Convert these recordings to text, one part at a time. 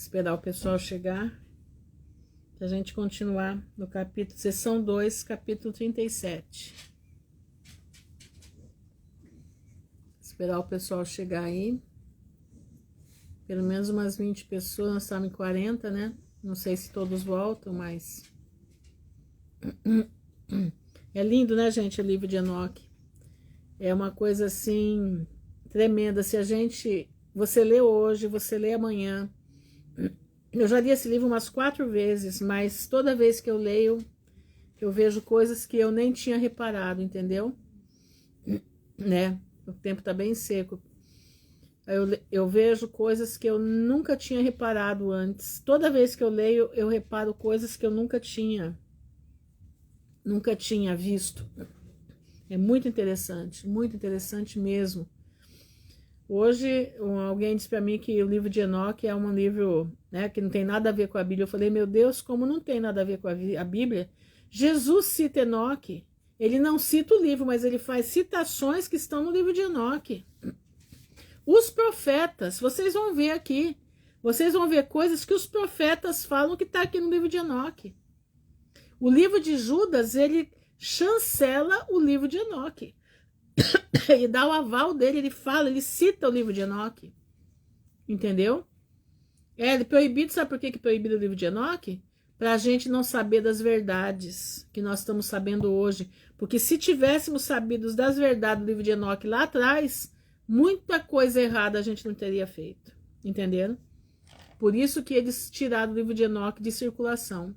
Esperar o pessoal chegar, para a gente continuar no capítulo, seção 2, capítulo 37. Esperar o pessoal chegar aí. Pelo menos umas 20 pessoas, nós estamos em 40, né? Não sei se todos voltam, mas... É lindo, né, gente, o livro de Enoque. É uma coisa, assim, tremenda. Se a gente... Você lê hoje, você lê amanhã. Eu já li esse livro umas 4 vezes, mas toda vez que eu leio, eu vejo coisas que eu nem tinha reparado, entendeu? Né? O tempo tá bem seco. Eu vejo coisas que eu nunca tinha reparado antes. Toda vez que eu leio, eu reparo coisas que eu nunca tinha visto. É muito interessante mesmo. Hoje, alguém disse para mim que o livro de Enoque é um livro, né, que não tem nada a ver com a Bíblia. Eu falei, meu Deus, como não tem nada a ver com a Bíblia? Jesus cita Enoque. Ele não cita o livro, mas ele faz citações que estão no livro de Enoque. Os profetas, vocês vão ver aqui, vocês vão ver coisas que os profetas falam que está aqui no livro de Enoque. O livro de Judas, ele chancela o livro de Enoque. Ele dá o aval dele, ele fala, ele cita o livro de Enoque. Entendeu? É proibido, sabe por que é proibido o livro de Enoque? Para a gente não saber das verdades que nós estamos sabendo hoje. Porque se tivéssemos sabido das verdades do livro de Enoque lá atrás, muita coisa errada a gente não teria feito. Entenderam? Por isso que eles tiraram o livro de Enoque de circulação.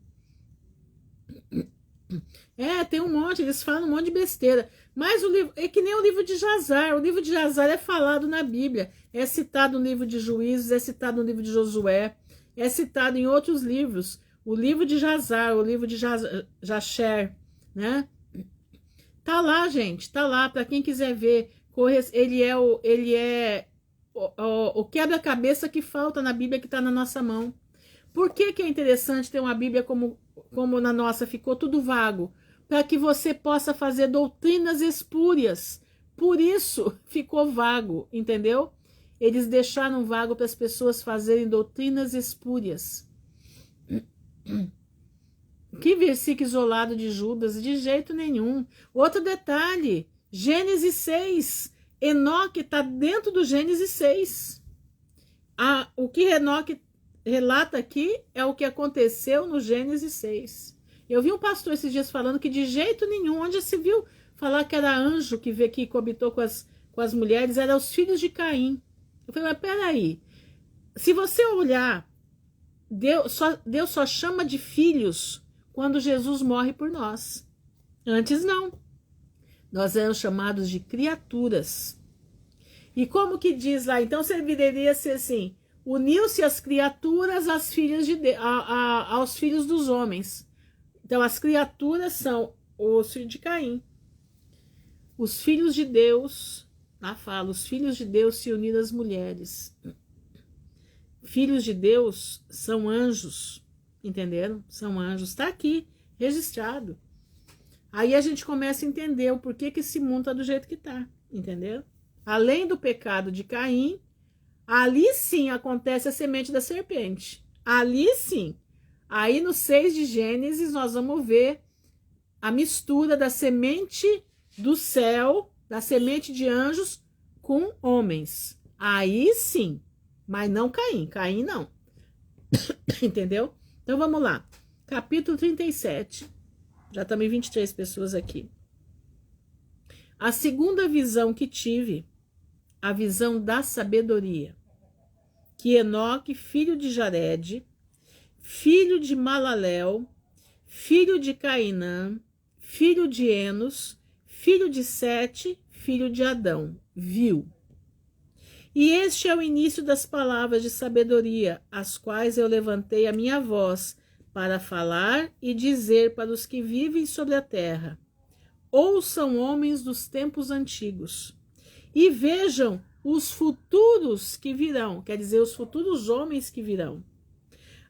Tem um monte, eles falam um monte de besteira. Mas o livro é que nem o livro de Jazar. O livro de Jazar é falado na Bíblia. É citado no livro de Juízes, é citado no livro de Josué, é citado em outros livros. O livro de Jazar, o livro de Jasher, né? Tá lá, gente, tá lá, para quem quiser ver. Ele é o quebra-cabeça que falta na Bíblia que está na nossa mão. Por que é interessante ter uma Bíblia como na nossa? Ficou tudo vago. Para que você possa fazer doutrinas espúrias. Por isso ficou vago, entendeu? Eles deixaram vago para as pessoas fazerem doutrinas espúrias. Que versículo isolado de Judas? De jeito nenhum. Outro detalhe, Gênesis 6. Enoque está dentro do Gênesis 6. O que Enoque relata aqui é o que aconteceu no Gênesis 6. Eu vi um pastor esses dias falando que de jeito nenhum, onde se viu falar que era anjo que coabitou com as mulheres, eram os filhos de Caim. Eu falei, mas peraí, se você olhar, Deus só chama de filhos quando Jesus morre por nós. Antes não. Nós éramos chamados de criaturas. E como que diz lá? Então deveria ser assim, uniu-se as criaturas às filhas aos filhos dos homens. Então as criaturas são os filhos de Caim. Os filhos de Deus, lá fala, os filhos de Deus se uniram às mulheres. Filhos de Deus são anjos, entenderam? São anjos, está aqui, registrado. Aí a gente começa a entender o porquê que esse mundo está do jeito que está, entenderam? Além do pecado de Caim, ali sim acontece a semente da serpente. Ali sim. Aí no 6 de Gênesis nós vamos ver a mistura da semente do céu, da semente de anjos com homens. Aí sim. Mas não Caim. Caim não. Entendeu? Então vamos lá. Capítulo 37. Já estamos em 23 pessoas aqui. A segunda visão que tive, a visão da sabedoria, que Enoque, filho de Jared, filho de Malalel, filho de Cainã, filho de Enos, filho de Sete, filho de Adão, viu. E este é o início das palavras de sabedoria, as quais eu levantei a minha voz para falar e dizer para os que vivem sobre a terra. Ouçam, homens dos tempos antigos, e vejam os futuros que virão, quer dizer, os futuros homens que virão.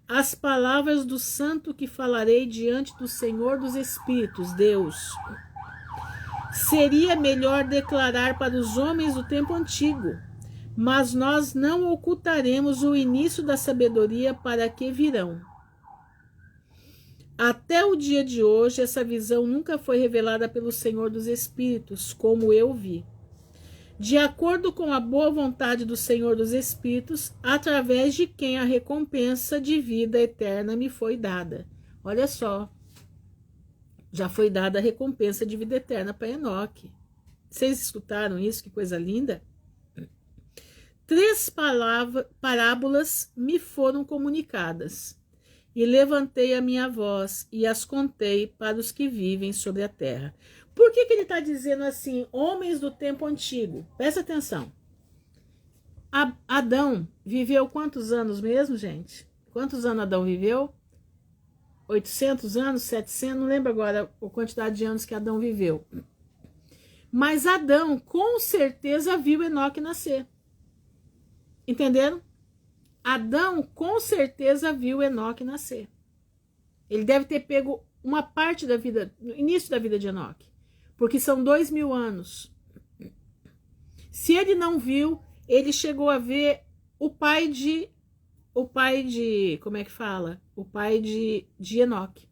As palavras do santo que falarei diante do Senhor dos Espíritos, Deus. Seria melhor declarar para os homens do tempo antigo, mas nós não ocultaremos o início da sabedoria para que virão. Até o dia de hoje, essa visão nunca foi revelada pelo Senhor dos Espíritos, como eu vi. De acordo com a boa vontade do Senhor dos Espíritos, através de quem a recompensa de vida eterna me foi dada. Olha só, já foi dada a recompensa de vida eterna para Enoque. Vocês escutaram isso? Que coisa linda! 3 parábolas me foram comunicadas, e levantei a minha voz e as contei para os que vivem sobre a terra. Por que ele está dizendo assim, homens do tempo antigo? Presta atenção. Adão viveu quantos anos mesmo, gente? Quantos anos Adão viveu? 800 anos, 700, não lembro agora a quantidade de anos que Adão viveu. Mas Adão, com certeza, viu Enoque nascer. Entenderam? Adão, com certeza, viu Enoque nascer. Ele deve ter pego uma parte da vida, no início da vida de Enoque, porque são 2000 anos. Se ele não viu, ele chegou a ver o pai de, como é que fala? O pai de Enoque.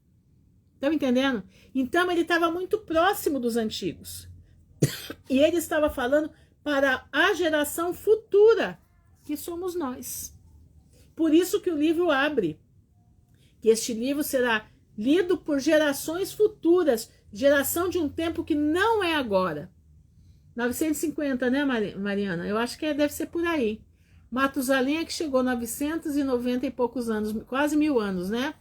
Estão entendendo? Então ele estava muito próximo dos antigos. E ele estava falando para a geração futura, que somos nós. Por isso que o livro abre, que este livro será lido por gerações futuras, geração de um tempo que não é agora. 950, né, Mariana? Eu acho que deve ser por aí. Matusalém é que chegou 990 e poucos anos, quase 1000 anos, né?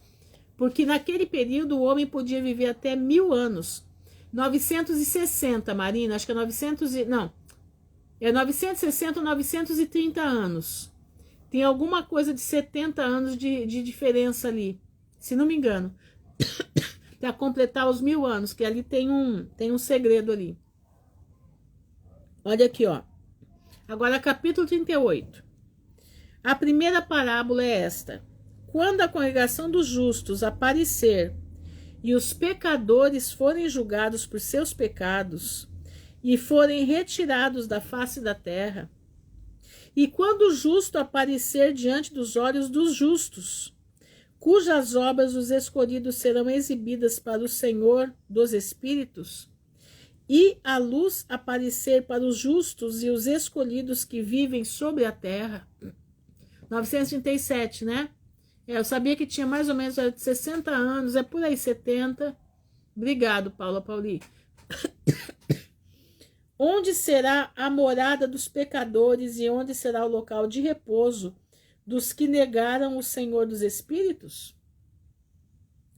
Porque naquele período o homem podia viver até 1000 anos. 960, Marina, acho que é 960 ou 930 anos. Tem alguma coisa de 70 anos de diferença ali, se não me engano, para completar os 1000 anos, que ali tem um segredo ali. Olha aqui, ó. Agora, capítulo 38. A primeira parábola é esta. Quando a congregação dos justos aparecer e os pecadores forem julgados por seus pecados e forem retirados da face da terra, e quando o justo aparecer diante dos olhos dos justos, cujas obras os escolhidos serão exibidas para o Senhor dos Espíritos, e a luz aparecer para os justos e os escolhidos que vivem sobre a terra. 937, né? Eu sabia que tinha mais ou menos 60 anos, é por aí 70. Obrigado, Paula Pauli. Onde será a morada dos pecadores e onde será o local de repouso dos que negaram o Senhor dos Espíritos?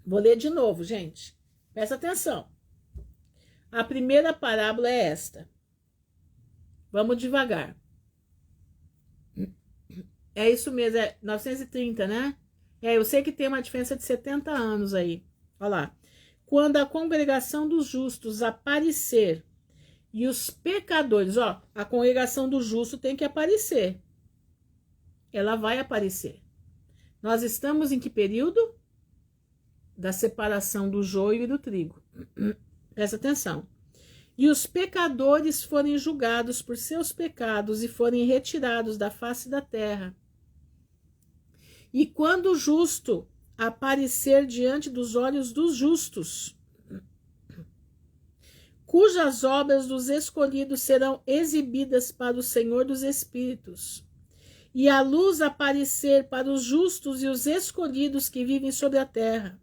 Vou ler de novo, gente. Presta atenção. A primeira parábola é esta. Vamos devagar. É isso mesmo, é 930, né? Eu sei que tem uma diferença de 70 anos aí. Olha lá. Quando a congregação dos justos aparecer e os pecadores, ó, a congregação do justo tem que aparecer. Ela vai aparecer. Nós estamos em que período? Da separação do joio e do trigo. Presta atenção. E os pecadores forem julgados por seus pecados e forem retirados da face da terra. E quando o justo aparecer diante dos olhos dos justos, cujas obras dos escolhidos serão exibidas para o Senhor dos Espíritos, e a luz aparecer para os justos e os escolhidos que vivem sobre a terra,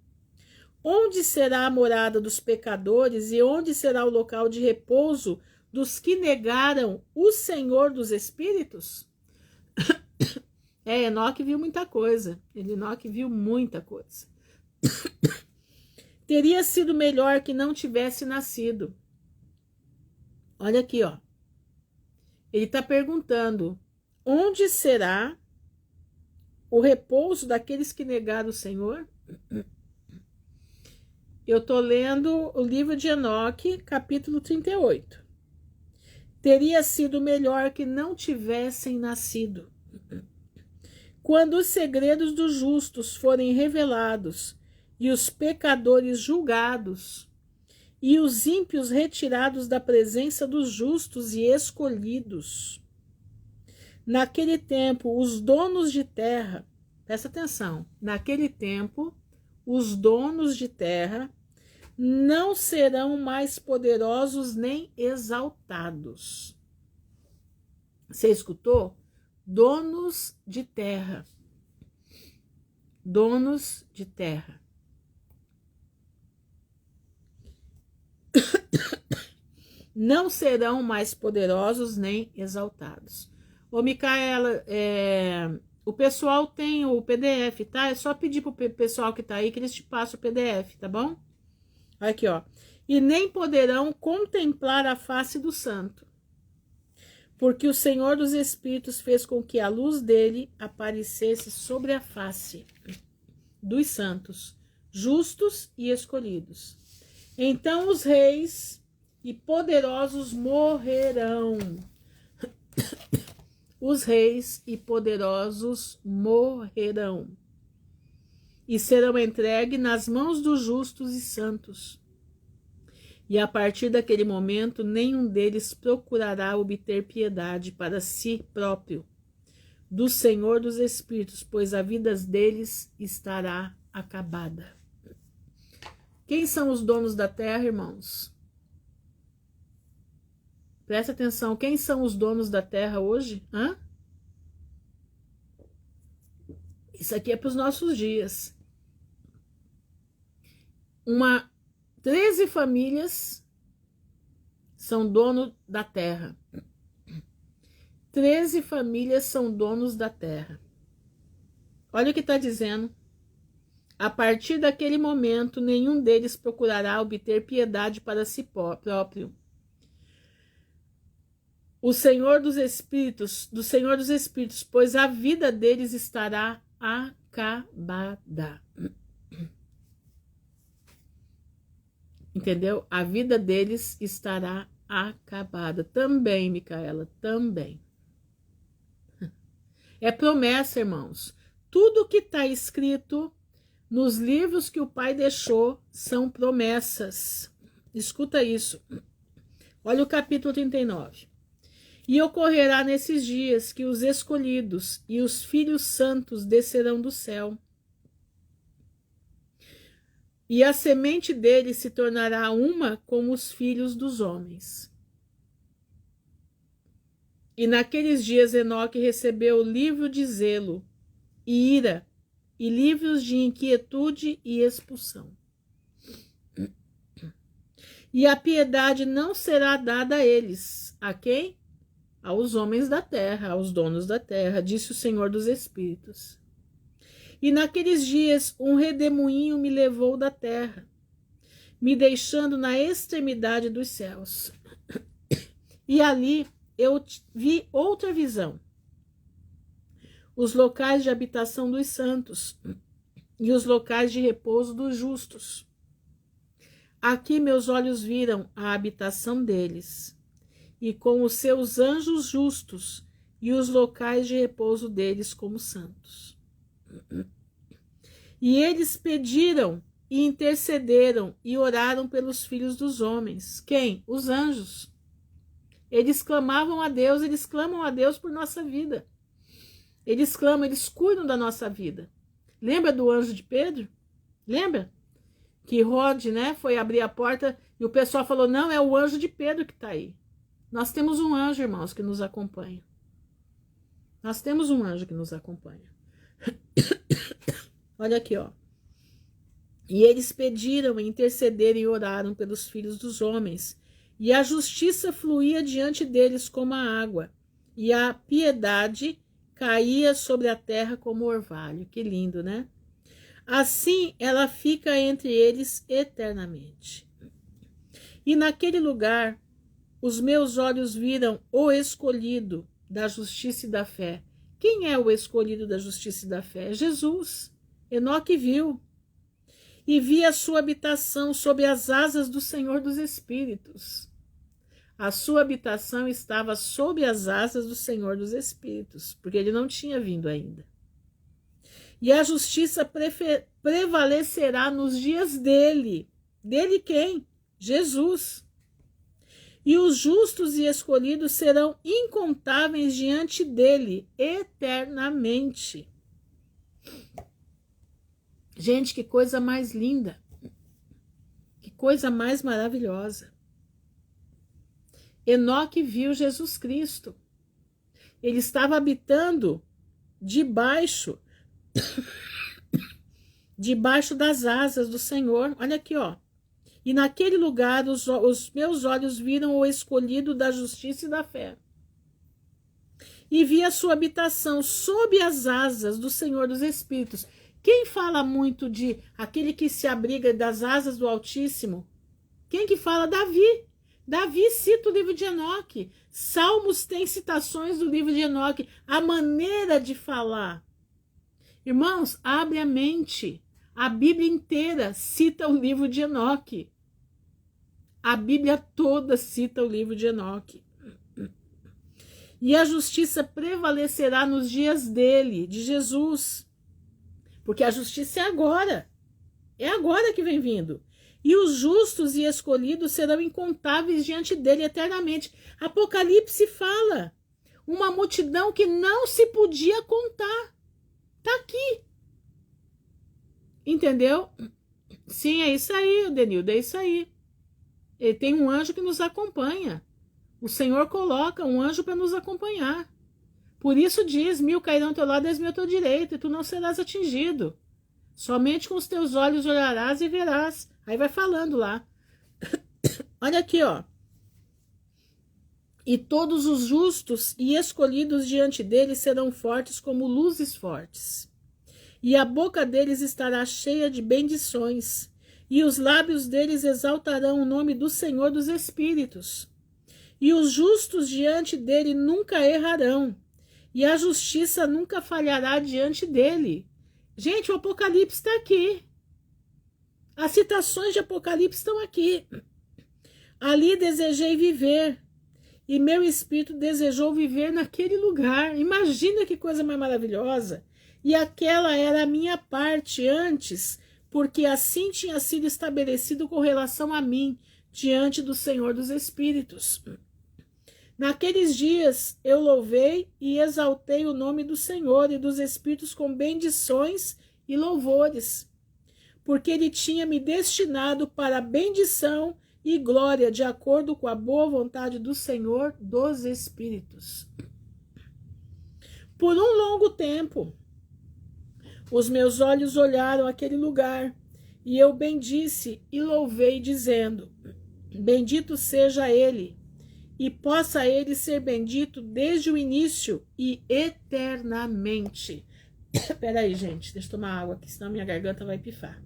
onde será a morada dos pecadores e onde será o local de repouso dos que negaram o Senhor dos Espíritos? Enoque viu muita coisa. Enoque viu muita coisa. Teria sido melhor que não tivesse nascido. Olha aqui, ó. Ele está perguntando, onde será o repouso daqueles que negaram o Senhor? Eu estou lendo o livro de Enoque, capítulo 38. Teria sido melhor que não tivessem nascido. Quando os segredos dos justos forem revelados e os pecadores julgados, e os ímpios retirados da presença dos justos e escolhidos, Naquele tempo, os donos de terra, presta atenção, naquele tempo, os donos de terra não serão mais poderosos nem exaltados. Você escutou? Donos de terra. Donos de terra. Não serão mais poderosos nem exaltados. Ô, Micaela, o pessoal tem o PDF, tá? É só pedir pro pessoal que tá aí que eles te passam o PDF, tá bom? Aqui, ó. E nem poderão contemplar a face do santo, porque o Senhor dos Espíritos fez com que a luz dele aparecesse sobre a face dos santos, justos e escolhidos. Então os reis e poderosos morrerão. Os reis e poderosos morrerão e serão entregues nas mãos dos justos e santos. E a partir daquele momento, nenhum deles procurará obter piedade para si próprio do Senhor dos Espíritos, pois a vida deles estará acabada. Quem são os donos da terra, irmãos? Presta atenção, quem são os donos da terra hoje? Isso aqui é para os nossos dias. 13 famílias são donos da terra. 13 famílias são donos da terra. Olha o que está dizendo. A partir daquele momento, nenhum deles procurará obter piedade para si próprio. O Senhor dos Espíritos, pois a vida deles estará acabada. Entendeu? A vida deles estará acabada. Também, Micaela, também. É promessa, irmãos. Tudo que está escrito nos livros que o Pai deixou são promessas. Escuta isso. Olha o capítulo 39. E ocorrerá nesses dias que os escolhidos e os filhos santos descerão do céu. E a semente deles se tornará uma como os filhos dos homens. E naqueles dias Enoque recebeu o livro de zelo e ira, e livros de inquietude e expulsão. E a piedade não será dada a eles. A quem? Aos homens da terra, aos donos da terra, disse o Senhor dos Espíritos. E naqueles dias um redemoinho me levou da terra, me deixando na extremidade dos céus. E ali eu vi outra visão. Os locais de habitação dos santos e os locais de repouso dos justos. Aqui meus olhos viram a habitação deles, e com os seus anjos justos e os locais de repouso deles como santos. E eles pediram e intercederam e oraram pelos filhos dos homens. Quem? Os anjos. Eles clamavam a Deus, eles clamam a Deus por nossa vida. Eles clamam, eles cuidam da nossa vida. Lembra do anjo de Pedro? Lembra? Que Rod, né, foi abrir a porta e o pessoal falou, não, é o anjo de Pedro que está aí. Nós temos um anjo, irmãos, que nos acompanha. Nós temos um anjo que nos acompanha. Olha aqui, ó. E eles pediram, intercederam e oraram pelos filhos dos homens. E a justiça fluía diante deles como a água. E a piedade caía sobre a terra como orvalho. Que lindo, né? Assim ela fica entre eles eternamente. E naquele lugar, os meus olhos viram o escolhido da justiça e da fé. Quem é o escolhido da justiça e da fé? Jesus. Enoque viu. E vi a sua habitação sob as asas do Senhor dos Espíritos. A sua habitação estava sob as asas do Senhor dos Espíritos, porque ele não tinha vindo ainda. E a justiça prevalecerá nos dias dele. Dele quem? Jesus. E os justos e escolhidos serão incontáveis diante dele eternamente. Gente, que coisa mais linda. Que coisa mais maravilhosa. Enoque viu Jesus Cristo. Ele estava habitando debaixo das asas do Senhor. Olha aqui, ó. E naquele lugar os meus olhos viram o escolhido da justiça e da fé. E vi a sua habitação sob as asas do Senhor dos Espíritos. Quem fala muito de aquele que se abriga das asas do Altíssimo? Quem que fala? Davi. Davi cita o livro de Enoque. Salmos tem citações do livro de Enoque. A maneira de falar. Irmãos, abre a mente. A Bíblia inteira cita o livro de Enoque. A Bíblia toda cita o livro de Enoque. E a justiça prevalecerá nos dias dele, de Jesus. Porque a justiça é agora. É agora que vem vindo. E os justos e escolhidos serão incontáveis diante dele eternamente. Apocalipse fala. Uma multidão que não se podia contar. Está aqui. Entendeu? Sim, é isso aí, Denildo, é isso aí. Ele tem um anjo que nos acompanha. O Senhor coloca um anjo para nos acompanhar. Por isso diz, 1000 cairão ao teu lado, 10.000 à tua direita, e tu não serás atingido. Somente com os teus olhos olharás e verás. Aí vai falando lá. Olha aqui, ó. E todos os justos e escolhidos diante dele serão fortes como luzes fortes. E a boca deles estará cheia de bendições, e os lábios deles exaltarão o nome do Senhor dos Espíritos. E os justos diante dele nunca errarão, e a justiça nunca falhará diante dele. Gente, o Apocalipse está aqui. As citações de Apocalipse estão aqui. Ali desejei viver, e meu espírito desejou viver naquele lugar. Imagina que coisa mais maravilhosa. E aquela era a minha parte antes, porque assim tinha sido estabelecido com relação a mim, diante do Senhor dos Espíritos. Naqueles dias eu louvei e exaltei o nome do Senhor e dos Espíritos com bendições e louvores, porque ele tinha me destinado para bendição e glória, de acordo com a boa vontade do Senhor dos Espíritos. Por um longo tempo, os meus olhos olharam aquele lugar, e eu bendisse e louvei, dizendo: bendito seja ele, e possa ele ser bendito desde o início e eternamente. Espera aí, gente, deixa eu tomar água aqui, senão minha garganta vai pifar.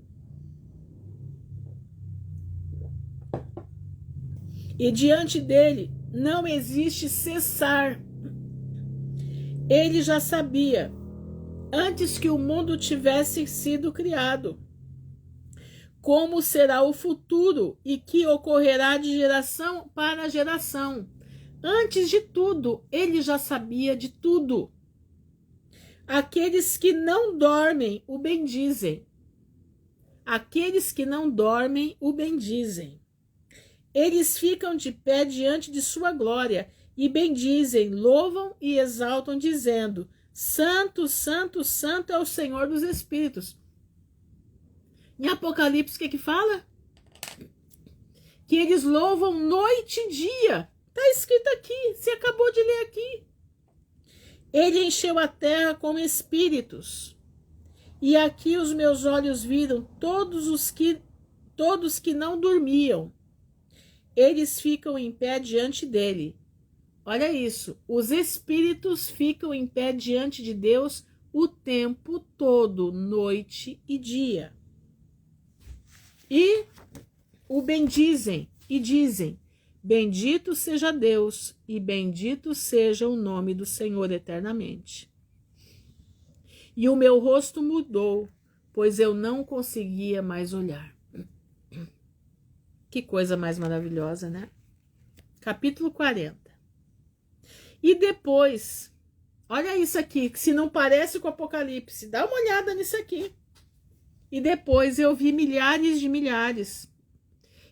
E diante dele não existe cessar. Ele já sabia, antes que o mundo tivesse sido criado, como será o futuro e que ocorrerá de geração para geração. Antes de tudo, ele já sabia de tudo. Aqueles que não dormem o bendizem. Aqueles que não dormem o bendizem. Eles ficam de pé diante de sua glória e bendizem, louvam e exaltam, dizendo: Santo, Santo, Santo é o Senhor dos Espíritos. Em Apocalipse, o que fala? Que eles louvam noite e dia. Está escrito aqui, você acabou de ler aqui. Ele encheu a terra com espíritos. E aqui os meus olhos viram todos que não dormiam. Eles ficam em pé diante dele. Olha isso, os espíritos ficam em pé diante de Deus o tempo todo, noite e dia. E o bendizem e dizem: bendito seja Deus e bendito seja o nome do Senhor eternamente. E o meu rosto mudou, pois eu não conseguia mais olhar. Que coisa mais maravilhosa, né? Capítulo 40. E depois, olha isso aqui, que se não parece com o Apocalipse, dá uma olhada nisso aqui. E depois eu vi milhares de milhares,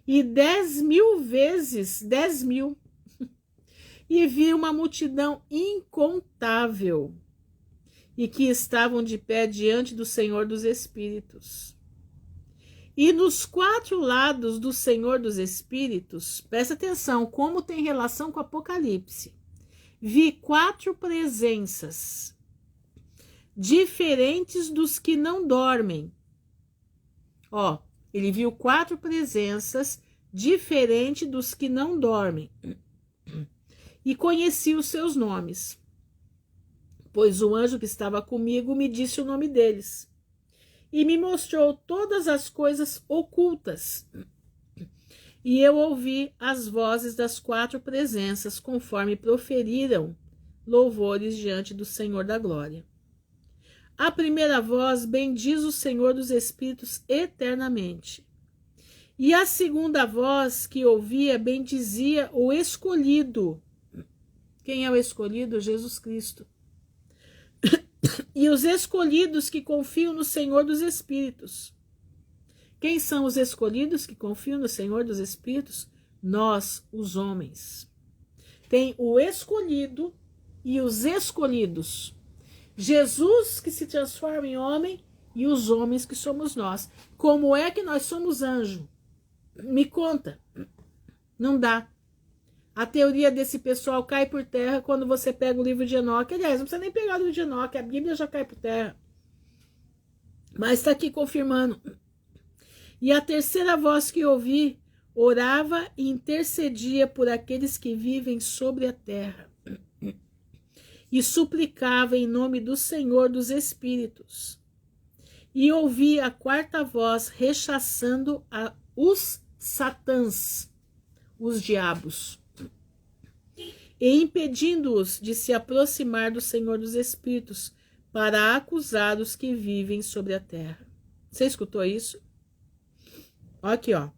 e 10.000 vezes 10.000, e vi uma multidão incontável, e que estavam de pé diante do Senhor dos Espíritos. E nos 4 lados do Senhor dos Espíritos, presta atenção como tem relação com o Apocalipse, vi 4 presenças, diferentes dos que não dormem. Ó, ele viu 4 presenças, diferentes dos que não dormem, e conheci os seus nomes, pois o anjo que estava comigo me disse o nome deles, e me mostrou todas as coisas ocultas. E eu ouvi as vozes das 4 presenças, conforme proferiram louvores diante do Senhor da glória. A primeira voz bendiz o Senhor dos Espíritos eternamente. E a segunda voz que ouvia bendizia o escolhido. Quem é o escolhido? Jesus Cristo. E os escolhidos que confiam no Senhor dos Espíritos. Quem são os escolhidos que confiam no Senhor dos Espíritos? Nós, os homens. Tem o escolhido e os escolhidos. Jesus que se transforma em homem e os homens que somos nós. Como é que nós somos anjo? Me conta. Não dá. A teoria desse pessoal cai por terra quando você pega o livro de Enoque. Aliás, não precisa nem pegar o livro de Enoque, a Bíblia já cai por terra. Mas está aqui confirmando. E a terceira voz que ouvi orava e intercedia por aqueles que vivem sobre a terra. E suplicava em nome do Senhor dos Espíritos. E ouvi a 4ª voz rechaçando os satãs, os diabos, e impedindo-os de se aproximar do Senhor dos Espíritos para acusar os que vivem sobre a terra. Você escutou isso? Aqui, ó.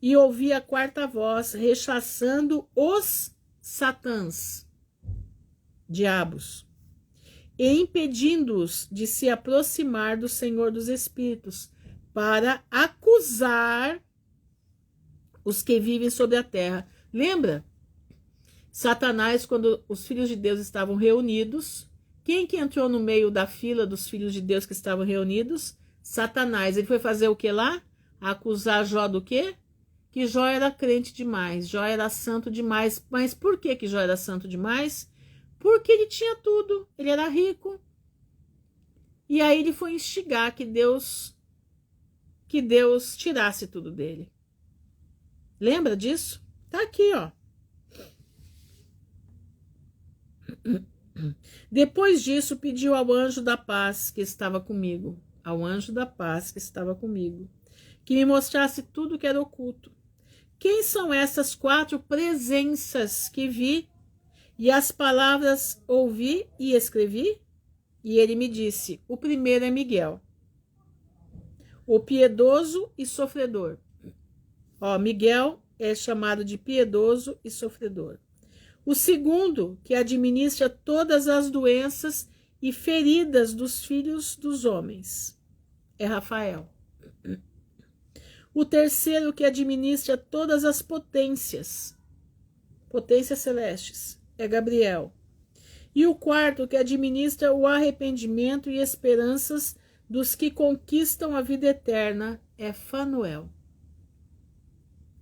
E ouvi a 4ª voz rechaçando os satãs, diabos, e impedindo-os de se aproximar do Senhor dos Espíritos para acusar os que vivem sobre a terra. Lembra? Satanás, quando os filhos de Deus estavam reunidos, quem que entrou no meio da fila dos filhos de Deus que estavam reunidos? Satanás. Ele foi fazer o que lá? Acusar Jó do quê? Que Jó era crente demais, Jó era santo demais. Mas por que Jó era santo demais? Porque ele tinha tudo, ele era rico. E aí ele foi instigar que Deus tirasse tudo dele. Lembra disso? Tá aqui, ó. Depois disso, pediu ao anjo da paz que estava comigo, que me mostrasse tudo que era oculto. Quem são essas 4 presenças que vi? E as palavras ouvi e escrevi? E ele me disse: o primeiro é Miguel, o piedoso e sofredor. Ó, Miguel é chamado de piedoso e sofredor. O segundo, que administra todas as doenças e feridas dos filhos dos homens, é Rafael. O terceiro, que administra todas as potências celestes, é Gabriel. E o quarto, que administra o arrependimento e esperanças dos que conquistam a vida eterna, é Fanuel.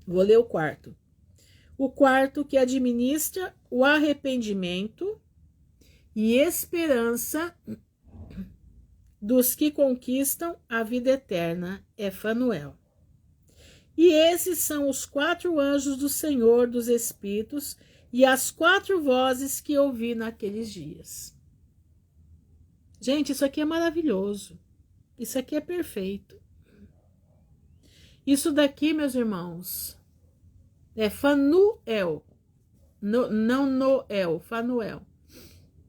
Vou ler o quarto. O quarto, que administra o arrependimento e esperança dos que conquistam a vida eterna, é Fanuel. E esses são os 4 anjos do Senhor dos Espíritos e as 4 vozes que ouvi naqueles dias. Gente, isso aqui é maravilhoso. Isso aqui é perfeito. Isso daqui, meus irmãos, é Fanuel. Não Noel, Fanuel.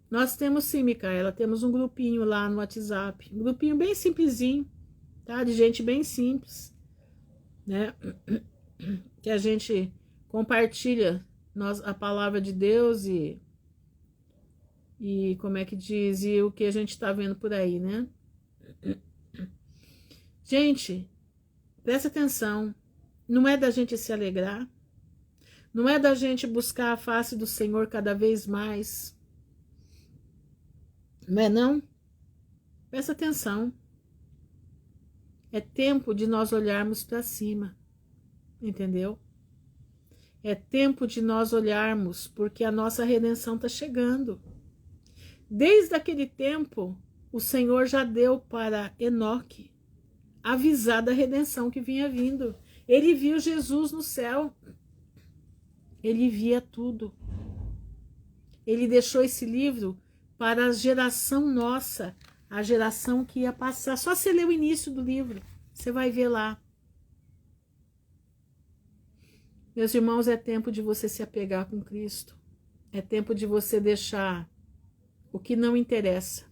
Nós temos sim, Micaela, temos um grupinho lá no WhatsApp. Um grupinho bem simplesinho, tá? De gente bem simples, né? Que a gente compartilha a palavra de Deus e como é que diz, e o que a gente tá vendo por aí, né? Gente, presta atenção, não é da gente se alegrar, Não é da gente buscar a face do Senhor cada vez mais. Não é não? Presta atenção. É tempo de nós olharmos para cima. Entendeu? É tempo de nós olharmos, porque a nossa redenção está chegando. Desde aquele tempo, o Senhor já deu para Enoque avisar da redenção que vinha vindo. Ele viu Jesus no céu. Ele via tudo. Ele deixou esse livro para a geração nossa, a geração que ia passar. Só você ler o início do livro, você vai ver lá. Meus irmãos, é tempo de você se apegar com Cristo. É tempo de você deixar o que não interessa.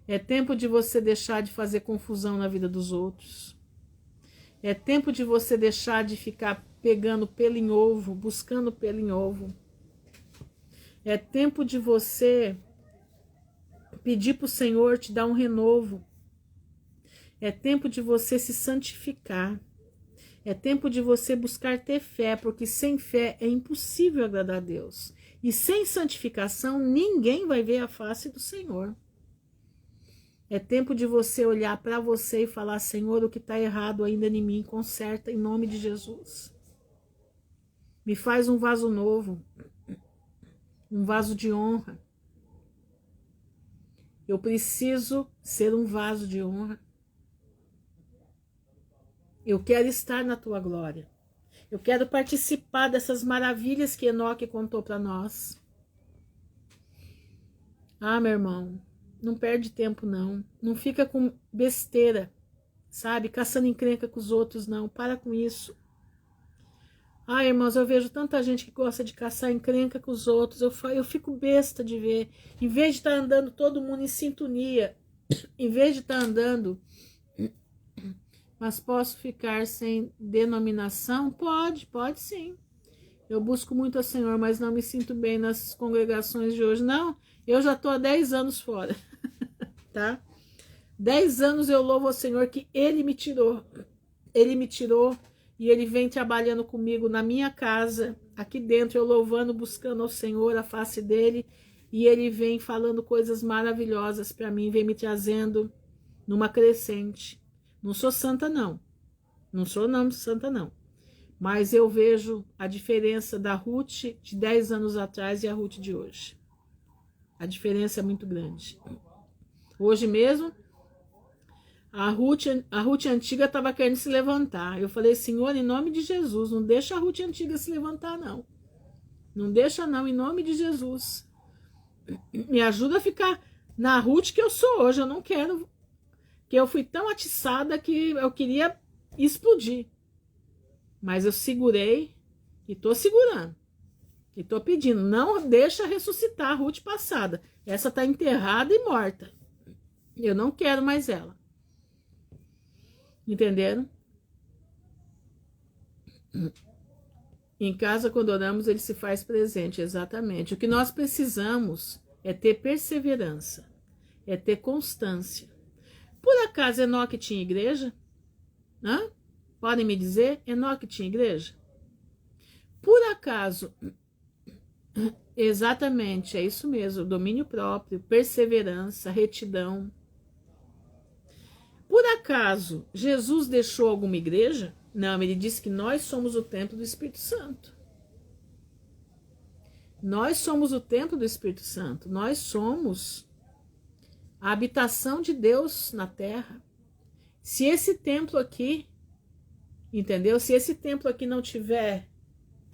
É tempo de você deixar de fazer confusão na vida dos outros. É tempo de você deixar de ficar pegando pelo em ovo, buscando pelo em ovo. É tempo de você pedir para o Senhor te dar um renovo. É tempo de você se santificar. É tempo de você buscar ter fé, porque sem fé é impossível agradar a Deus. E sem santificação, ninguém vai ver a face do Senhor. É tempo de você olhar para você e falar: Senhor, o que está errado ainda em mim, conserta em nome de Jesus. Me faz um vaso novo, um vaso de honra. Eu preciso ser um vaso de honra. Eu quero estar na tua glória. Eu quero participar dessas maravilhas que Enoque contou para nós. Ah, meu irmão, não perde tempo não. Não fica com besteira, sabe? Caçando encrenca com os outros, não. Para com isso. Ah, irmãos, eu vejo tanta gente que gosta de caçar encrenca com os outros. Eu fico besta de ver. Em vez de estar andando todo mundo em sintonia, em vez de estar andando, mas posso ficar sem denominação? Pode sim. Eu busco muito ao Senhor, mas não me sinto bem nas congregações de hoje. Não, eu já estou há 10 anos fora, tá? 10 anos eu louvo ao Senhor que Ele me tirou. Ele me tirou e Ele vem trabalhando comigo na minha casa, aqui dentro, eu louvando, buscando ao Senhor, a face dEle. E Ele vem falando coisas maravilhosas para mim, vem me trazendo numa crescente. Não sou santa, não. Não sou não santa, não. Mas eu vejo a diferença da Ruth de 10 anos atrás e a Ruth de hoje. A diferença é muito grande. Hoje mesmo, a Ruth antiga estava querendo se levantar. Eu falei: Senhor, em nome de Jesus, não deixa a Ruth antiga se levantar, não. Não deixa, não, em nome de Jesus. Me ajuda a ficar na Ruth que eu sou hoje. Eu não quero... que eu fui tão atiçada que eu queria explodir. Mas eu segurei e estou segurando. E estou pedindo, não deixa ressuscitar a Ruth passada. Essa está enterrada e morta. Eu não quero mais ela. Entenderam? Em casa, quando oramos, ele se faz presente, exatamente. O que nós precisamos é ter perseverança, é ter constância. Por acaso Enoque tinha igreja? Hã? Podem me dizer? Enoque tinha igreja? Por acaso, exatamente, é isso mesmo, domínio próprio, perseverança, retidão. Por acaso, Jesus deixou alguma igreja? Não, ele disse que nós somos o templo do Espírito Santo. Nós somos o templo do Espírito Santo. Nós somos a habitação de Deus na terra. Se esse templo aqui, entendeu? Se esse templo aqui não tiver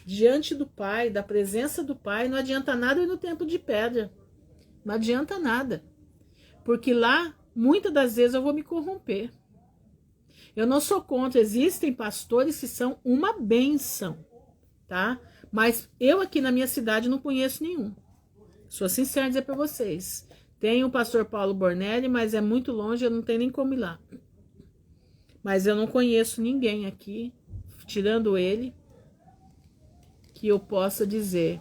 diante do Pai, da presença do Pai, não adianta nada ir no templo de pedra. Não adianta nada. Porque lá, muitas das vezes, eu vou me corromper. Eu não sou contra, existem pastores que são uma bênção, tá? Mas eu aqui na minha cidade não conheço nenhum. Sou sincera em dizer para vocês. Tem o pastor Paulo Bornelli, mas é muito longe, eu não tenho nem como ir lá. Mas eu não conheço ninguém aqui, tirando ele, que eu possa dizer.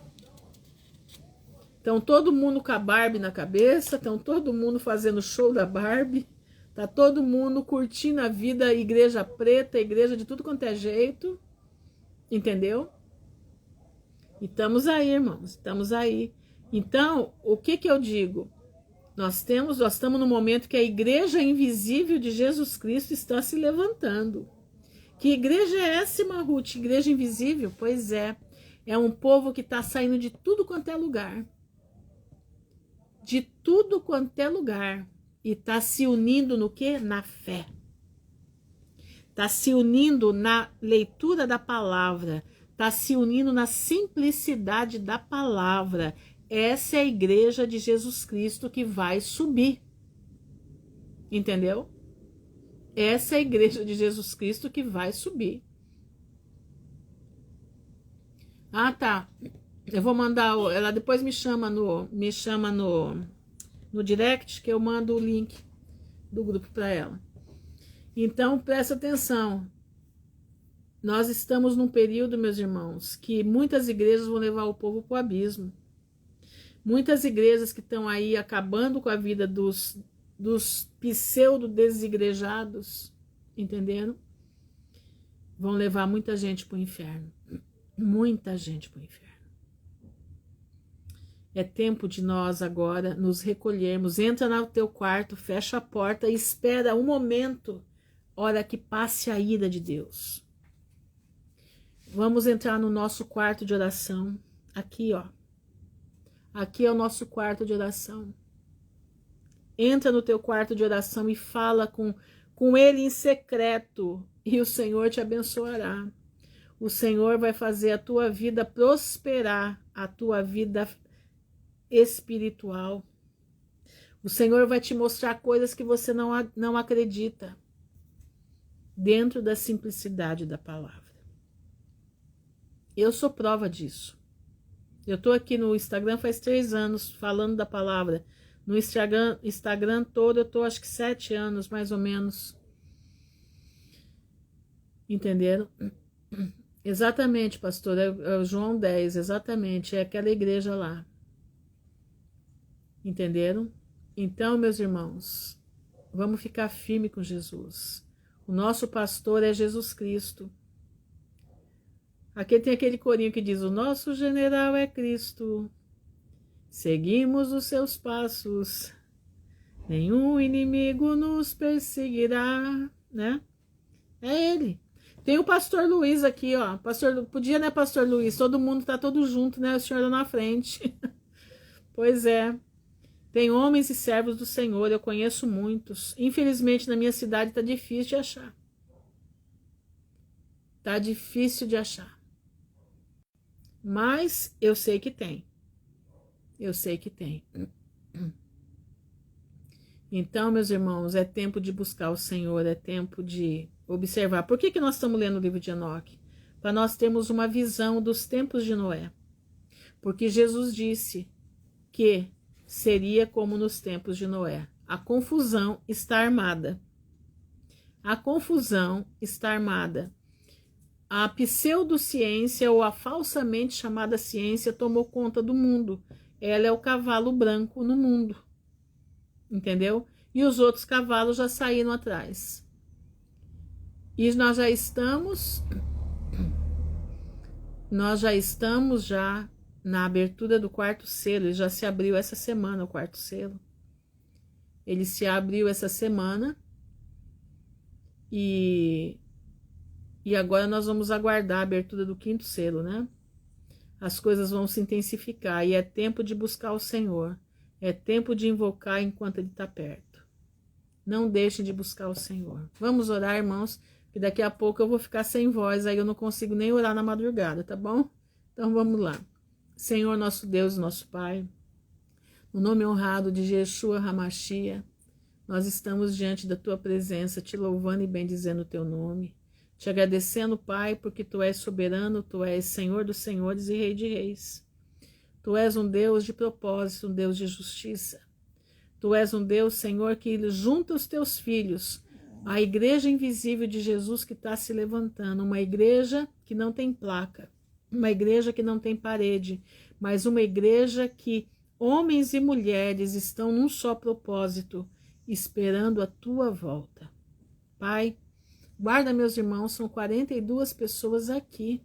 Estão todo mundo com a Barbie na cabeça, estão todo mundo fazendo show da Barbie, tá todo mundo curtindo a vida, igreja preta, igreja de tudo quanto é jeito, entendeu? E estamos aí, irmãos, estamos aí. Então, o que eu digo? Nós estamos no momento que a igreja invisível de Jesus Cristo está se levantando. Que igreja é essa, irmã Ruth? Igreja invisível? Pois é um povo que está saindo de tudo quanto é lugar. De tudo quanto é lugar. E está se unindo no quê? Na fé. Está se unindo na leitura da palavra. Está se unindo na simplicidade da palavra. Essa é a igreja de Jesus Cristo que vai subir. Entendeu? Essa é a igreja de Jesus Cristo que vai subir. Ah, tá. Eu vou mandar, ela depois me chama no direct, que eu mando o link do grupo para ela. Então, presta atenção. Nós estamos num período, meus irmãos, que muitas igrejas vão levar o povo para o abismo. Muitas igrejas que estão aí acabando com a vida dos pseudo-desigrejados, entenderam? Vão levar muita gente para o inferno. Muita gente para o inferno. É tempo de nós agora nos recolhermos. Entra no teu quarto, fecha a porta e espera um momento, hora que passe a ira de Deus. Vamos entrar no nosso quarto de oração. Aqui, ó. Aqui é o nosso quarto de oração. Entra no teu quarto de oração e fala com ele em secreto, e o Senhor te abençoará. O Senhor vai fazer a tua vida prosperar, a tua vida espiritual. O Senhor vai te mostrar coisas que você não acredita, dentro da simplicidade da palavra. Eu sou prova disso. Eu estou aqui no Instagram faz 3 anos falando da palavra. No Instagram todo eu estou acho que 7 anos, mais ou menos. Entenderam? Exatamente, pastor, é o João 10, exatamente, é aquela igreja lá. Entenderam? Então, meus irmãos, vamos ficar firme com Jesus. O nosso pastor é Jesus Cristo. Aqui tem aquele corinho que diz: o nosso general é Cristo. Seguimos os seus passos. Nenhum inimigo nos perseguirá, né? É ele. Tem o pastor Luiz aqui, ó. Podia, né, pastor Luiz? Todo mundo tá todo junto, né? O senhor lá na frente. Pois é. Tem homens e servos do Senhor, eu conheço muitos. Infelizmente, na minha cidade tá difícil de achar. Tá difícil de achar. Mas eu sei que tem. Eu sei que tem. Então, meus irmãos, é tempo de buscar o Senhor, é tempo de observar. Por que nós estamos lendo o livro de Enoque? Para nós termos uma visão dos tempos de Noé. Porque Jesus disse que seria como nos tempos de Noé. A confusão está armada. A confusão está armada. A pseudociência, ou a falsamente chamada ciência, tomou conta do mundo. Ela é o cavalo branco no mundo. Entendeu? E os outros cavalos já saíram atrás. E nós já estamos na abertura do 4º selo. Ele já se abriu essa semana, o 4º selo. Ele se abriu essa semana. E agora nós vamos aguardar a abertura do 5º selo, né? As coisas vão se intensificar e é tempo de buscar o Senhor. É tempo de invocar enquanto Ele está perto. Não deixem de buscar o Senhor. Vamos orar, irmãos, que daqui a pouco eu vou ficar sem voz, aí eu não consigo nem orar na madrugada, tá bom? Então vamos lá. Senhor, nosso Deus, nosso Pai, no nome honrado de Yeshua HaMashiach, nós estamos diante da Tua presença, te louvando e bendizendo o Teu nome. Te agradecendo, Pai, porque Tu és soberano, Tu és Senhor dos senhores e Rei de reis. Tu és um Deus de propósito, um Deus de justiça. Tu és um Deus, Senhor, que junta os Teus filhos, a igreja invisível de Jesus que está se levantando, uma igreja que não tem placa, uma igreja que não tem parede, mas uma igreja que homens e mulheres estão num só propósito, esperando a Tua volta. Pai, guarda meus irmãos, são 42 pessoas aqui.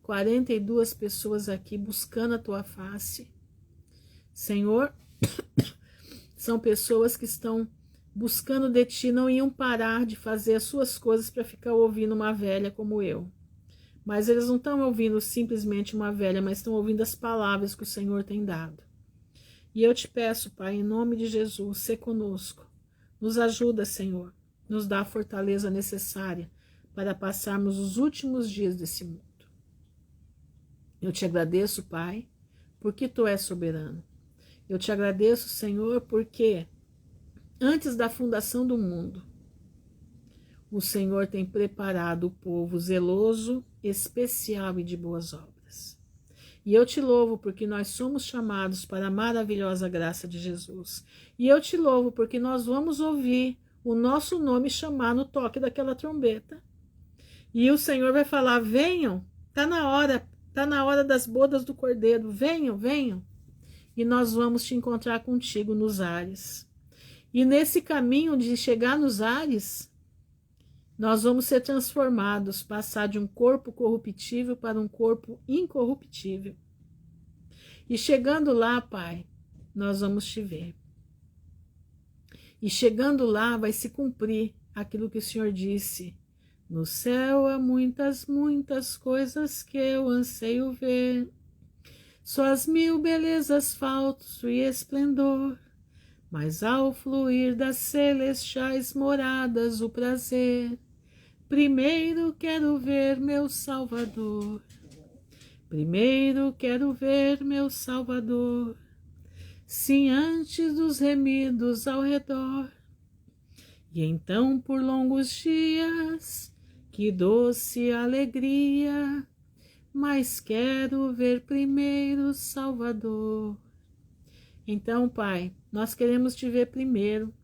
42 pessoas aqui buscando a tua face. Senhor, são pessoas que estão buscando de ti, não iam parar de fazer as suas coisas para ficar ouvindo uma velha como eu. Mas eles não estão ouvindo simplesmente uma velha, mas estão ouvindo as palavras que o Senhor tem dado. E eu te peço, Pai, em nome de Jesus, sê conosco. Nos ajuda, Senhor. Nos dá a fortaleza necessária para passarmos os últimos dias desse mundo. Eu te agradeço, Pai, porque Tu és soberano. Eu te agradeço, Senhor, porque antes da fundação do mundo, o Senhor tem preparado o povo zeloso, especial e de boas obras. E eu te louvo porque nós somos chamados para a maravilhosa graça de Jesus. E eu te louvo porque nós vamos ouvir o nosso nome chamar no toque daquela trombeta. E o Senhor vai falar, venham, está na hora das bodas do Cordeiro, venham, venham. E nós vamos te encontrar contigo nos ares. E nesse caminho de chegar nos ares, nós vamos ser transformados, passar de um corpo corruptível para um corpo incorruptível. E chegando lá, Pai, nós vamos te ver. E chegando lá vai se cumprir aquilo que o Senhor disse. No céu há muitas, muitas coisas que eu anseio ver. Só as mil belezas falso e esplendor. Mas ao fluir das celestiais moradas o prazer. Primeiro quero ver meu Salvador. Primeiro quero ver meu Salvador. Sim, antes dos remidos ao redor. E então por longos dias, que doce alegria, mas quero ver primeiro Salvador. Então, Pai, nós queremos te ver primeiro,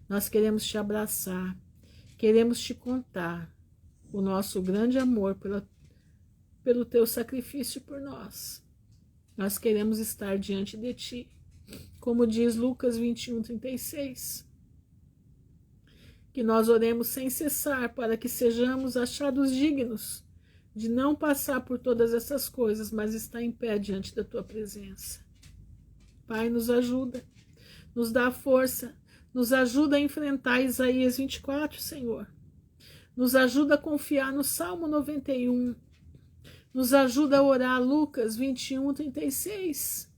nós queremos te abraçar, queremos te contar o nosso grande amor pelo teu sacrifício por nós. Nós queremos estar diante de ti, como diz Lucas 21:36. Que nós oremos sem cessar para que sejamos achados dignos de não passar por todas essas coisas, mas estar em pé diante da tua presença. Pai, nos ajuda, nos dá força, nos ajuda a enfrentar Isaías 24, Senhor. Nos ajuda a confiar no Salmo 91. Nos ajuda a orar Lucas 21:36.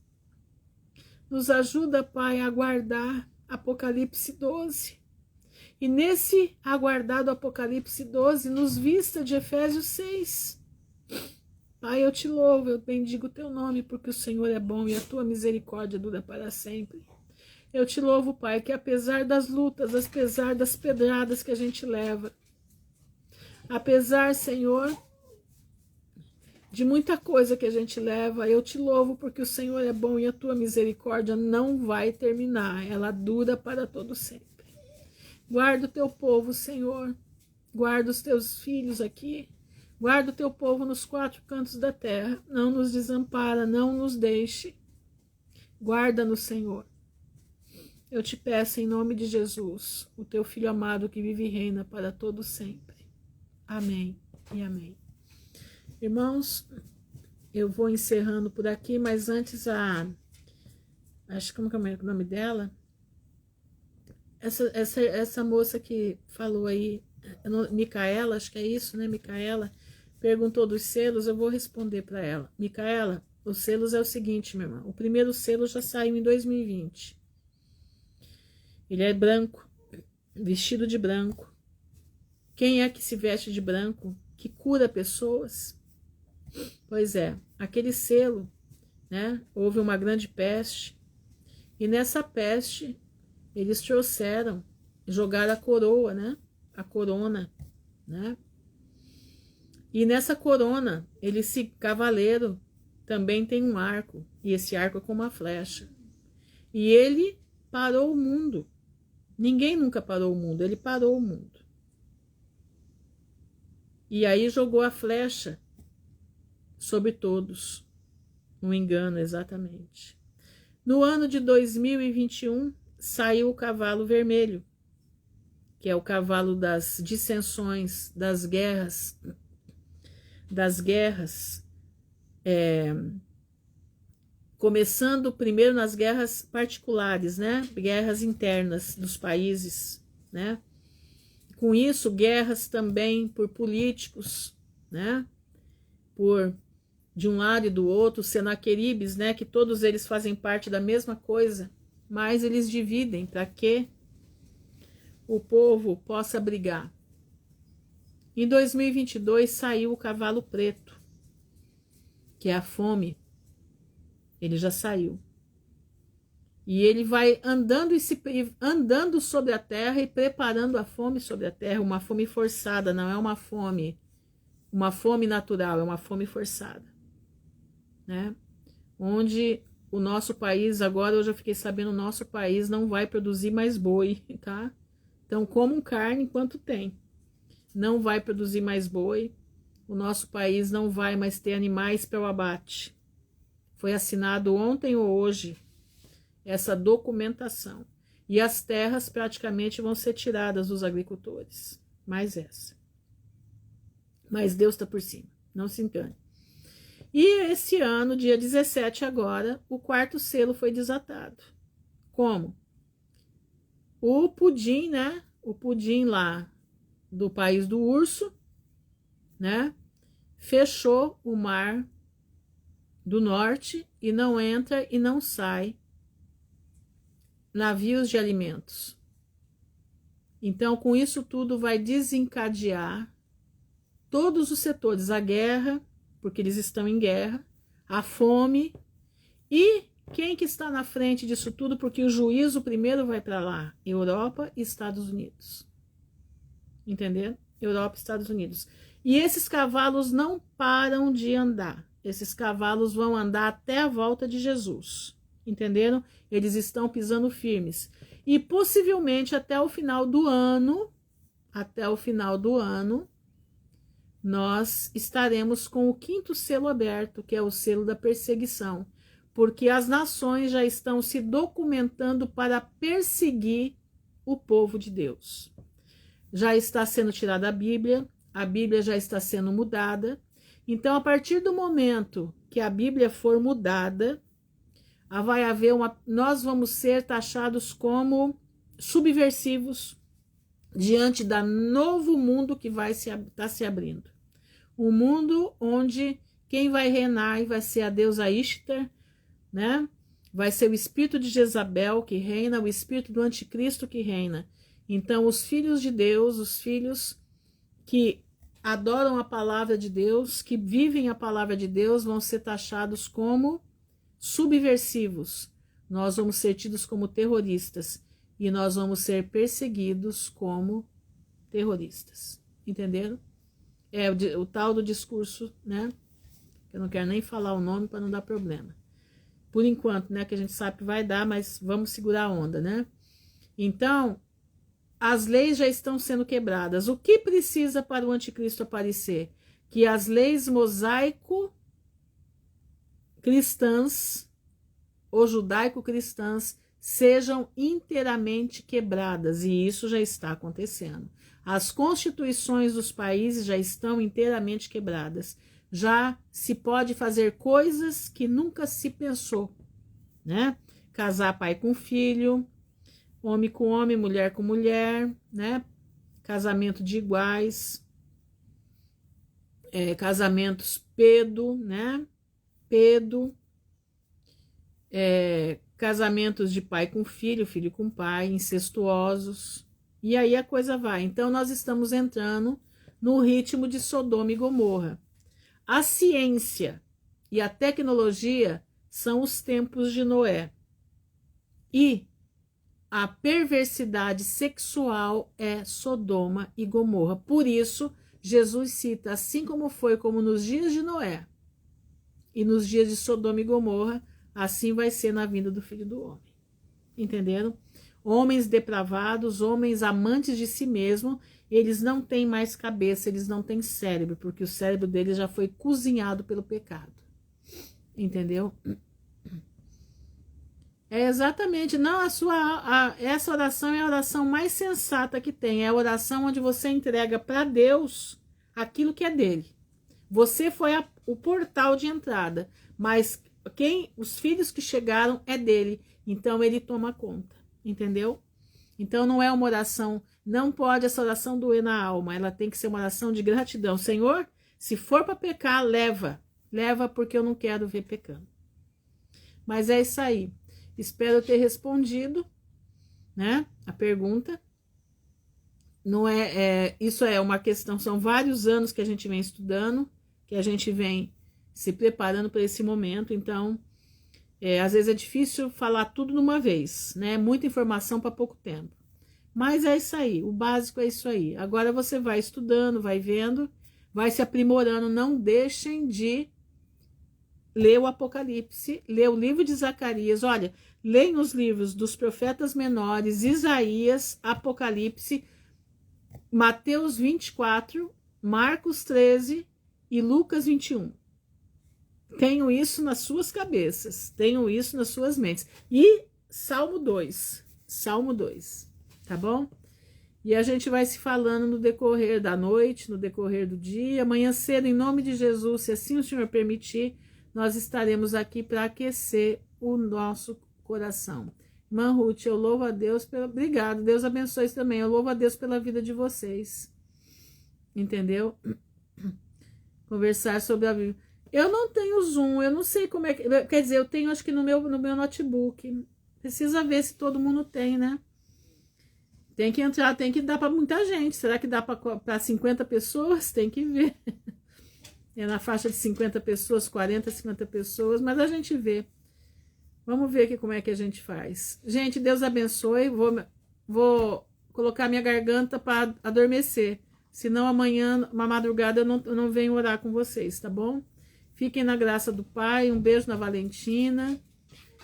Nos ajuda, Pai, a aguardar Apocalipse 12. E nesse aguardado Apocalipse 12, nos vista de Efésios 6. Pai, eu te louvo, eu bendigo o teu nome, porque o Senhor é bom e a tua misericórdia dura para sempre. Eu te louvo, Pai, que apesar das lutas, apesar das pedradas que a gente leva, apesar, Senhor, de muita coisa que a gente leva, eu te louvo porque o Senhor é bom e a tua misericórdia não vai terminar, ela dura para todo sempre. Guarda o teu povo, Senhor, guarda os teus filhos aqui, guarda o teu povo nos 4 cantos da terra, não nos desampara, não nos deixe, guarda-nos, Senhor. Eu te peço em nome de Jesus, o teu Filho amado que vive e reina para todo sempre. Amém e amém. Irmãos, eu vou encerrando por aqui, mas antes acho que como é o nome dela? Essa moça que falou aí, Micaela, acho que é isso, né? Micaela perguntou dos selos, eu vou responder para ela. Micaela, os selos é o seguinte, minha irmã. O primeiro selo já saiu em 2020. Ele é branco, vestido de branco. Quem é que se veste de branco, que cura pessoas? Pois é, aquele selo, né? Houve uma grande peste, e nessa peste eles trouxeram, jogaram a coroa, né? A corona, né? E nessa corona, esse cavaleiro também tem um arco, e esse arco é como uma flecha. E ele parou o mundo. Ninguém nunca parou o mundo, ele parou o mundo. E aí jogou a flecha sobre todos. Um engano, exatamente. No ano de 2021, saiu o cavalo vermelho, que é o cavalo das dissensões, das guerras, começando primeiro nas guerras particulares, né? Guerras internas dos países, né? Com isso, guerras também por políticos, né? Por de um lado e do outro, Senaqueribes, né? Que todos eles fazem parte da mesma coisa, mas eles dividem para que o povo possa brigar. Em 2022 saiu o cavalo preto, que é a fome. Ele já saiu. E ele vai andando sobre a terra e preparando a fome sobre a terra, uma fome forçada, não é uma fome natural, é uma fome forçada, né? Onde o nosso país, agora hoje eu fiquei sabendo, o nosso país não vai produzir mais boi, tá? Então comam carne enquanto tem. Não vai produzir mais boi, o nosso país não vai mais ter animais para o abate. Foi assinado ontem ou hoje essa documentação. E as terras praticamente vão ser tiradas dos agricultores. Mais essa. Mas Deus está por cima, não se engane. E esse ano, dia 17 agora, o 4º selo foi desatado. Como? O pudim, né? O pudim lá do país do urso, né? Fechou o mar do norte e não entra e não sai navios de alimentos. Então, com isso tudo vai desencadear todos os setores, a guerra, porque eles estão em guerra, a fome e quem que está na frente disso tudo, porque o juízo primeiro vai para lá, Europa e Estados Unidos. Entenderam? Europa e Estados Unidos. E esses cavalos não param de andar. Esses cavalos vão andar até a volta de Jesus. Entenderam? Eles estão pisando firmes. E possivelmente até o final do ano, nós estaremos com o 5º selo aberto, que é o selo da perseguição. Porque as nações já estão se documentando para perseguir o povo de Deus. Já está sendo tirada a Bíblia já está sendo mudada. Então, a partir do momento que a Bíblia for mudada, vai haver nós vamos ser taxados como subversivos diante da novo mundo que vai estar se abrindo. Um mundo onde quem vai reinar vai ser a deusa Ishtar, né? Vai ser o espírito de Jezabel que reina, o espírito do anticristo que reina. Então, os filhos de Deus, os filhos que adoram a palavra de Deus, que vivem a palavra de Deus, vão ser taxados como subversivos. Nós vamos ser tidos como terroristas e nós vamos ser perseguidos como terroristas. Entenderam? É o tal do discurso, né? Eu não quero nem falar o nome para não dar problema. Por enquanto, né? Que a gente sabe que vai dar, mas vamos segurar a onda, né? Então, as leis já estão sendo quebradas. O que precisa para o anticristo aparecer? Que as leis mosaico-cristãs ou judaico-cristãs sejam inteiramente quebradas, e isso já está acontecendo. As constituições dos países já estão inteiramente quebradas. Já se pode fazer coisas que nunca se pensou, né? Casar pai com filho, homem com homem, mulher com mulher, né? Casamento de iguais, casamentos pedo, né? Casamentos de pai com filho, filho com pai, incestuosos, e aí a coisa vai. Então nós estamos entrando no ritmo de Sodoma e Gomorra. A ciência e a tecnologia são os tempos de Noé. E a perversidade sexual é Sodoma e Gomorra. Por isso, Jesus cita, assim como foi como nos dias de Noé e nos dias de Sodoma e Gomorra, assim vai ser na vinda do Filho do Homem. Entenderam? Homens depravados, homens amantes de si mesmo, eles não têm mais cabeça, eles não têm cérebro, porque o cérebro deles já foi cozinhado pelo pecado. Entendeu? É exatamente, não essa oração é a oração mais sensata que tem, é a oração onde você entrega para Deus aquilo que é dele. Você foi o portal de entrada, mas os filhos que chegaram é dele, então ele toma conta, entendeu? Então não é uma oração, não pode essa oração doer na alma, ela tem que ser uma oração de gratidão. Senhor, se for para pecar, leva porque eu não quero ver pecando. Mas é isso aí. Espero ter respondido, né, a pergunta. Não isso é uma questão, são vários anos que a gente vem estudando, que a gente vem se preparando para esse momento, então às vezes é difícil falar tudo de uma vez, né? Muita informação para pouco tempo. Mas é isso aí, o básico é isso aí. Agora você vai estudando, vai vendo, vai se aprimorando. Não deixem de ler o Apocalipse, ler o livro de Zacarias. Olha, leiam os livros dos profetas menores, Isaías, Apocalipse, Mateus 24, Marcos 13 e Lucas 21. Tenham isso nas suas cabeças, tenham isso nas suas mentes. E Salmo 2, tá bom? E a gente vai se falando no decorrer da noite, no decorrer do dia. Amanhã cedo, em nome de Jesus, se assim o Senhor permitir, nós estaremos aqui para aquecer o nosso coração. Irmã Ruth, eu louvo a Deus pela... Obrigado, Deus abençoe também. Eu louvo a Deus pela vida de vocês. Entendeu? Conversar sobre a Bíblia. Eu não tenho Zoom, eu não sei como é que... Quer dizer, eu tenho acho que no meu notebook. Precisa ver se todo mundo tem, né? Tem que entrar, tem que dar para muita gente. Será que dá para 50 pessoas? Tem que ver. É na faixa de 50 pessoas, 40, 50 pessoas, mas a gente vê. Vamos ver aqui como é que a gente faz. Gente, Deus abençoe. Vou colocar minha garganta para adormecer. Senão amanhã, uma madrugada, eu não venho orar com vocês, tá bom? Fiquem na graça do Pai. Um beijo na Valentina.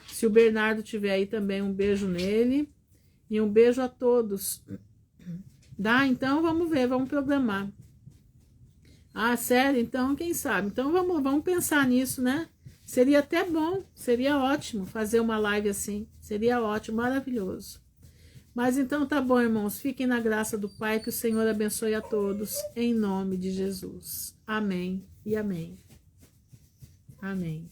Se o Bernardo tiver aí também, um beijo nele. E um beijo a todos. Dá? Então vamos ver, vamos programar. Ah, sério? Então quem sabe? Então vamos pensar nisso, né? Seria até bom, seria ótimo fazer uma live assim. Seria ótimo, maravilhoso. Mas então tá bom, irmãos. Fiquem na graça do Pai, que o Senhor abençoe a todos, em nome de Jesus. Amém e amém. Amém.